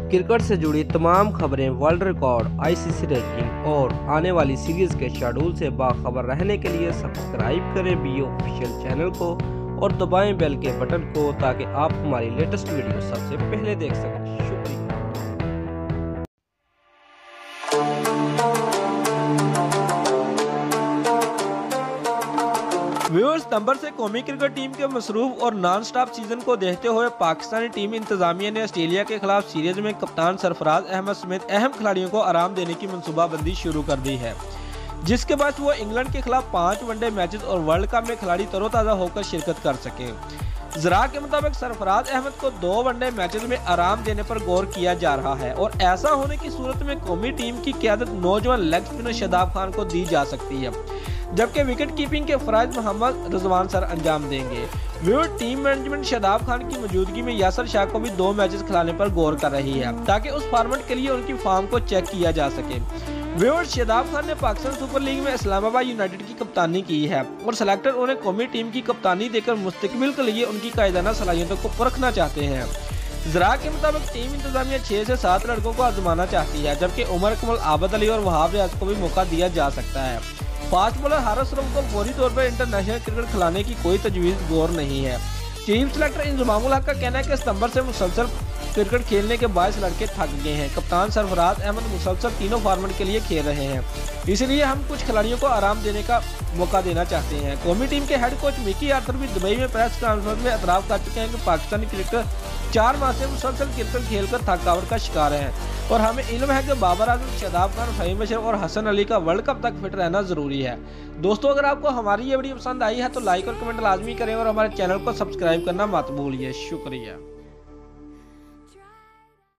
Cricket से जुड़ी तमाम खबरें, वर्ल्ड रिकॉर्ड, आईसीसी रैंकिंग और आने वाली सीरीज के शेड्यूल से बाखबर रहने के लिए सब्सक्राइब करें बी ऑफिशियल चैनल को और दबाएं बेल के बटन को ताकि आप हमारी लेटेस्ट वीडियो सबसे पहले देख सकें। शुक्रिया। व्यूअर्स, सितंबर से कौमी क्रिकेट टीम के मसरूफ और नॉन स्टॉप सीजन को देखते हुए पाकिस्तानी टीम इंतजामिया ने ऑस्ट्रेलिया के खिलाफ सीरीज में कप्तान सरफराज अहमद समेत अहम खिलाड़ियों को आराम देने की मंसूबाबंदी शुरू कर दी है, जिसके बाद वो इंग्लैंड के खिलाफ 5 वनडे मैचेस और वर्ल्ड कप में खिलाड़ी तरोताज़ा होकर शिरकत कर सके। ज़रा के मुताबिक सरफराज अहमद को 2 वनडे मैचेस में आराम देने पर गौर किया जा रहा है और ऐसा होने की सूरत में कौमी टीम की क़यादत नौजवान लेग स्पिनर शादाब खान को दी जा सकती है, जबकि विकेट कीपिंग के फराइज मोहम्मद रिजवान सर अंजाम देंगे। टीम मैनेजमेंट शादाब खान की मौजूदगी में यासर शाह को भी 2 मैचेस खिलाने पर गौर कर रही है ताकि उस फॉर्मेट के लिए उनकी फॉर्म को चेक किया जा सके। शादाब खान ने पाकिस्तान सुपर लीग में इस्लामाबाद यूनाइटेड की कप्तानी की है और सेलेक्टर उन्हें कौमी टीम की कप्तानी देकर मुस्तकबिल के लिए उनकी कायदाना सलाहियतों को परखना चाहते हैं। ज़रा के मुताबिक टीम इंतजामिया 6 से 7 लड़कों को आजमाना चाहती है, जबकि उमर अकमल, आबद अली और वहाब रियाज को भी मौका दिया जा सकता है। फास्ट बॉलर हारिस रऊफ को फौरी तौर पर इंटरनेशनल क्रिकेट खिलाने की कोई तजवीज़ गौर नहीं है। चीफ सेलेक्टर इंजमामुल हक का कहना है कि सितंबर से मुसलसल क्रिकेट खेलने के बायस लड़के थक गए हैं। कप्तान सरफराज अहमद मुसलसल तीनों फॉर्मेट के लिए खेल रहे हैं, इसलिए हम कुछ खिलाड़ियों को आराम देने का मौका देना चाहते हैं। कौमी टीम के हेड कोच मिकी आर्थर भी दुबई में प्रेस कॉन्फ्रेंस में एतराफ़ कर चुके हैं कि पाकिस्तानी क्रिकेटर 4 माह से मुसलसल क्रिकेट खेलकर थकावट का शिकार हैं और हमें इल्म है कि बाबर आजम, शादाब खान, फहीम अशरफ और हसन अली का वर्ल्ड कप तक फिट रहना जरूरी है। दोस्तों, अगर आपको हमारी ये वीडियो पसंद आई है तो लाइक और कमेंट लाजमी करें और हमारे चैनल को सब्सक्राइब करना मत भूलिए। शुक्रिया।